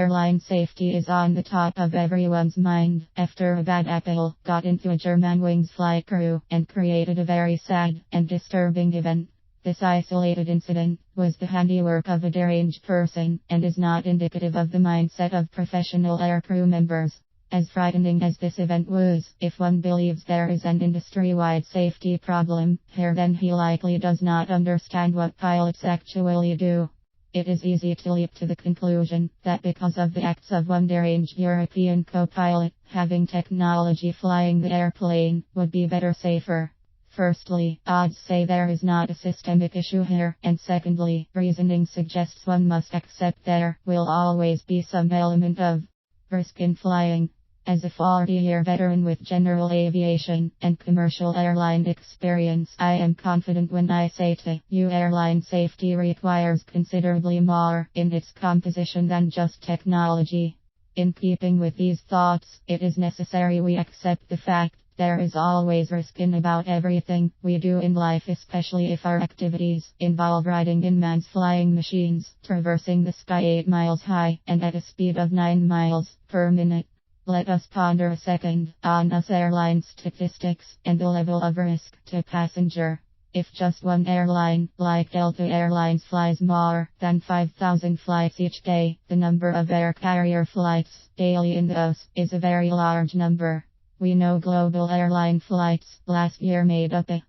Airline safety is on the top of everyone's mind after a bad apple got into a Germanwings flight crew and created a very sad and disturbing event. This isolated incident was the handiwork of a deranged person and is not indicative of the mindset of professional aircrew members. As frightening as this event was, if one believes there is an industry-wide safety problem here, then he likely does not understand what pilots actually do. It is easy to leap to the conclusion that because of the acts of one deranged European co-pilot, having technology flying the airplane would be better, safer. Firstly, odds say there is not a systemic issue here, and secondly, reasoning suggests one must accept there will always be some element of risk in flying. As a 40-year veteran with general aviation and commercial airline experience, I am confident when I say to you airline safety requires considerably more in its composition than just technology. In keeping with these thoughts, it is necessary we accept the fact there is always risk in about everything we do in life, especially if our activities involve riding in manned flying machines, traversing the sky 8 miles high and at a speed of 9 miles per minute. Let us ponder a second on us airline statistics and the level of risk to passenger. If just one airline, like Delta Airlines, flies more than 5,000 flights each day, the number of air carrier flights daily in the US is a very large number. We know global airline flights last year made up a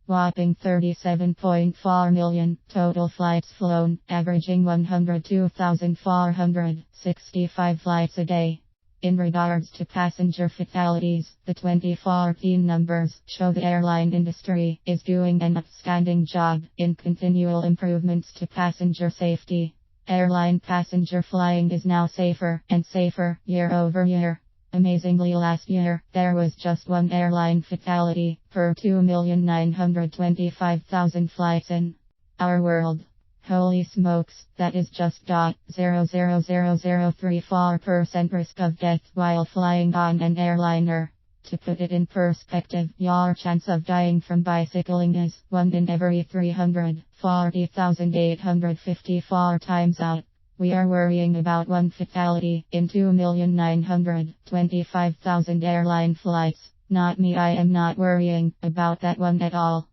whopping 37.4 million total flights flown, averaging 102,465 flights a day. In regards to passenger fatalities, the 2014 numbers show the airline industry is doing an outstanding job in continual improvements to passenger safety. Airline passenger flying is now safer and safer year over year. Amazingly, last year, there was just one airline fatality per 2,925,000 flights in our world. Holy smokes, that is just 0.00034% risk of death while flying on an airliner. To put it in perspective, your chance of dying from bicycling is 1 in every 340,854 times out. We are worrying about one fatality in 2,925,000 airline flights. Not me, I am not worrying about that one at all.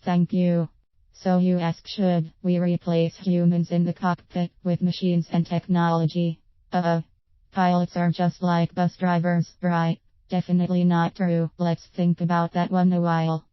Thank you. So you ask, should we replace humans in the cockpit with machines and technology? Pilots are just like bus drivers, right? Definitely not true. Let's think about that one a while.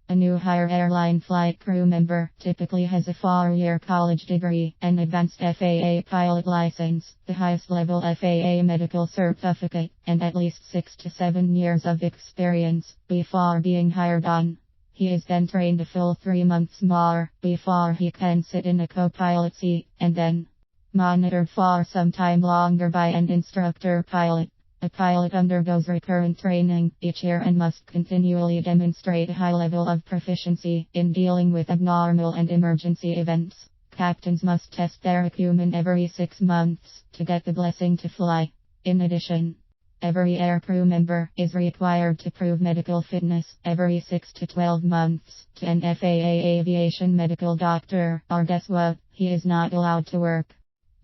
A new hire airline flight crew member typically has a 4-year college degree, an advanced FAA pilot license, the highest level FAA medical certificate, and at least 6 to 7 years of experience before being hired on. He is then trained a full 3 months more before he can sit in a co-pilot seat, and then monitored for some time longer by an instructor pilot. A pilot undergoes recurrent training each year and must continually demonstrate a high level of proficiency in dealing with abnormal and emergency events. Captains must test their acumen every 6 months to get the blessing to fly. In addition, every aircrew member is required to prove medical fitness every 6 to 12 months to an FAA aviation medical doctor, or guess what? He is not allowed to work.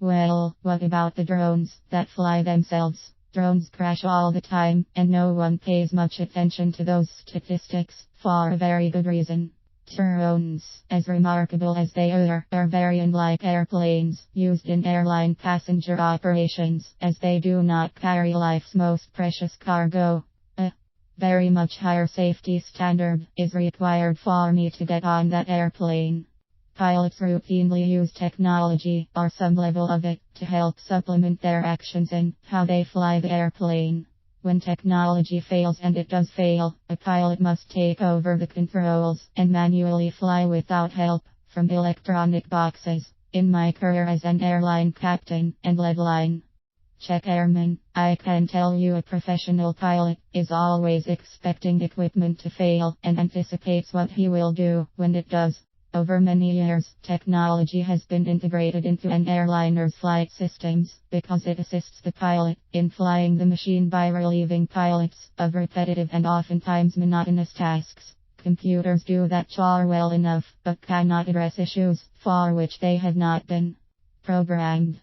Well, what about the drones that fly themselves? Drones crash all the time, and no one pays much attention to those statistics, for a very good reason. Drones, as remarkable as they are very unlike airplanes used in airline passenger operations, as they do not carry life's most precious cargo. A very much higher safety standard is required for me to get on that airplane. Pilots routinely use technology, or some level of it, to help supplement their actions in how they fly the airplane. When technology fails, and it does fail, a pilot must take over the controls and manually fly without help from electronic boxes. In my career as an airline captain and lead line check airman, I can tell you a professional pilot is always expecting equipment to fail and anticipates what he will do when it does. Over many years, technology has been integrated into an airliner's flight systems because it assists the pilot in flying the machine by relieving pilots of repetitive and oftentimes monotonous tasks. Computers do that chore well enough, but cannot address issues for which they have not been programmed.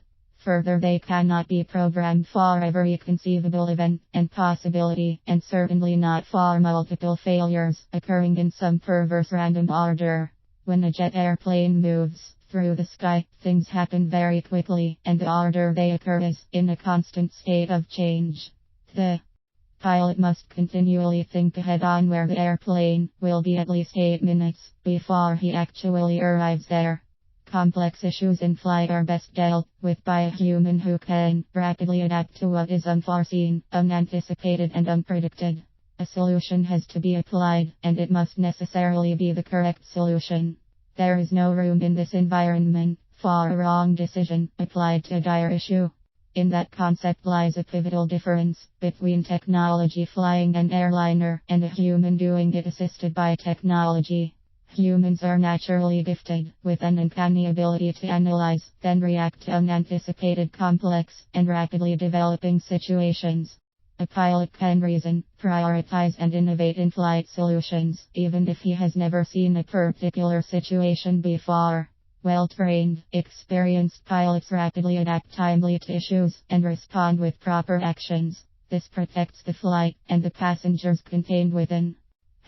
Further, they cannot be programmed for every conceivable event and possibility, and certainly not for multiple failures occurring in some perverse random order. When a jet airplane moves through the sky, things happen very quickly, and the order they occur is in a constant state of change. The pilot must continually think ahead on where the airplane will be at least 8 minutes before he actually arrives there. Complex issues in flight are best dealt with by a human who can rapidly adapt to what is unforeseen, unanticipated, and unpredicted. A solution has to be applied, and it must necessarily be the correct solution. There is no room in this environment for a wrong decision applied to a dire issue. In that concept lies a pivotal difference between technology flying an airliner and a human doing it assisted by technology. Humans are naturally gifted with an uncanny ability to analyze, then react to unanticipated, complex, and rapidly developing situations. A pilot can reason, prioritize, and innovate in flight solutions, even if he has never seen a particular situation before. Well-trained, experienced pilots rapidly adapt timely to issues and respond with proper actions. This protects the flight and the passengers contained within.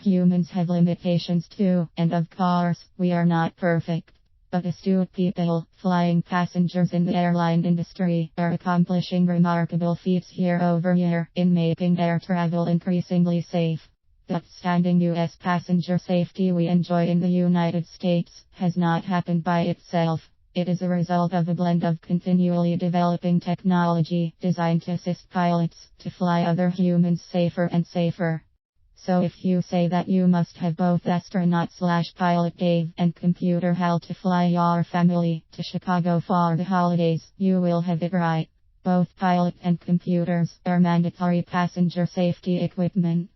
Humans have limitations too, and of course, we are not perfect. But astute people, flying passengers in the airline industry, are accomplishing remarkable feats year over year in making air travel increasingly safe. The outstanding U.S. passenger safety we enjoy in the United States has not happened by itself. It is a result of a blend of continually developing technology designed to assist pilots to fly other humans safer and safer. So if you say that you must have both astronaut/pilot Dave and computer Hal to fly your family to Chicago for the holidays, you will have it right. Both pilot and computers are mandatory passenger safety equipment.